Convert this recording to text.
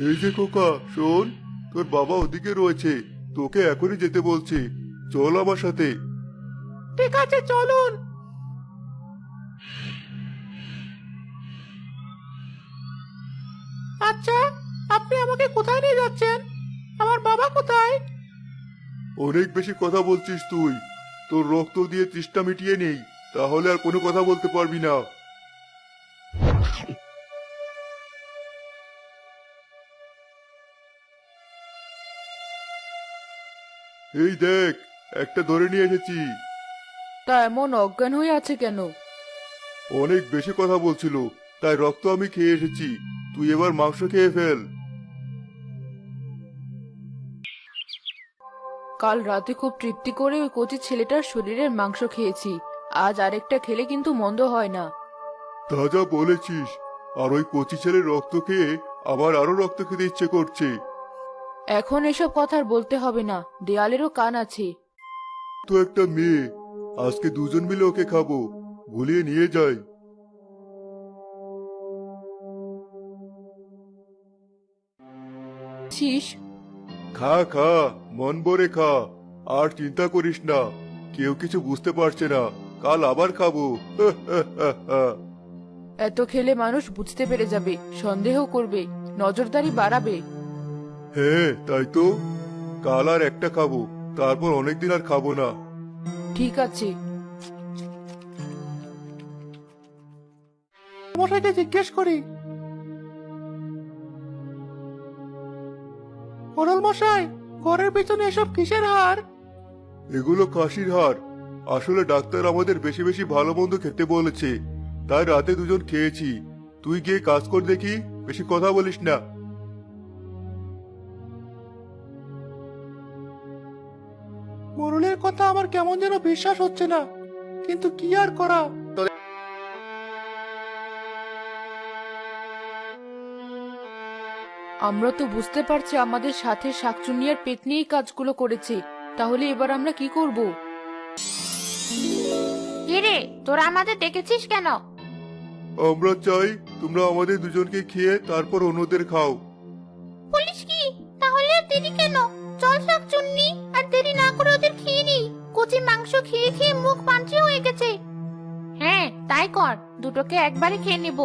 এই যে খোকা, শোন, তোর বাবা ওদিকে রয়েছে, তোকে এখনই যেতে বলছে। চল আমার সাথে। ঠিক আছে, চলুন। আচ্ছা, আপনি আমাকে কোথায় নিয়ে যাচ্ছেন? আমার বাবা কোথায়? অনেক বেশি কথা বলছিস তুই। তোর রক্ত দিয়ে তৃষ্ণা মিটিয়ে নেই, তাহলে আর কোনো কথা বলতে পারবি না। এই দেখ, একটা ধরে নিয়ে এসেছি। তা এমন অজ্ঞান হয়ে আছে কেন? অনেক বেশি কথা বলছিল, তাই রক্ত আমি খেয়ে এসেছি। তুই এবার মাংস খেয়ে ফেল। কাল রাতে খুব তৃপ্তি করে ওই কচি ছেলেটার শরীরের মাংস খেয়েছি। আজ আরেকটা খেলে কিন্তু মন্দ হয় না। তা যা বলেছিস। আর ওই কচি ছেলের রক্ত খেয়ে আমার আরো রক্ত খেতে ইচ্ছে করছে। এখন এসব কথা আর বলতে হবে না, দেয়ালেরও কান আছে। তো একটা মেয়ে, আজকে দুজন মিলে ওকে খাবো। ভুলিয়ে নিয়ে যাই। ছিস, খা খা, মন ভরে খা। আর চিন্তা করিস না, কেউ কিছু বুঝতে পারছে না। কাল আবার খাবো। এত খেলে মানুষ বুঝতে পেরে যাবে, সন্দেহ করবে, নজরদারি বাড়াবে। হ্যাঁ, তাই তো। কাল আর একটা খাবো, তারপর অনেকদিন আর খাবো না। ঠিক আছে। মশাইকে জিজ্ঞেস করি। মোড়ল মশাই, ঘরের পিছনে এসব কিসের হার? এগুলো কাশির হাড়। আসলে ডাক্তার আমাদের বেশি বেশি ভালো মন্দ খেতে বলেছে, তাই রাতে দুজন খেয়েছি। তুই গিয়ে কাজ কর দেখি, বেশি কথা বলিস না। মোড়লের কথা আমার কেমন যেন বিশ্বাস হচ্ছে না, কিন্তু কি আর করা। আমরা তো বুঝতে পারছি আমাদের সাথে শাকচুন্নিয়ার পেট নিয়েই কাজগুলো করেছে। তাহলে এবার আমরা কি করব? কিরে, তোরা আমাদের ডেকেছিস কেন? আমরা চাই তোমরা আমাদের দুজনকে খেয়ে তারপর অন্যদের খাও। পুলিশ কি? তাহলে আর দেরি কেন? চল শাকচুন্নি, আর দেরি না করে ওদের খেয়ে নি। কচি মাংস খেয়ে খেয়ে মুখ পাঞ্চে হয়ে গেছে। হ্যাঁ, তাই কর, দুটোকে একবারে খেয়ে নেব।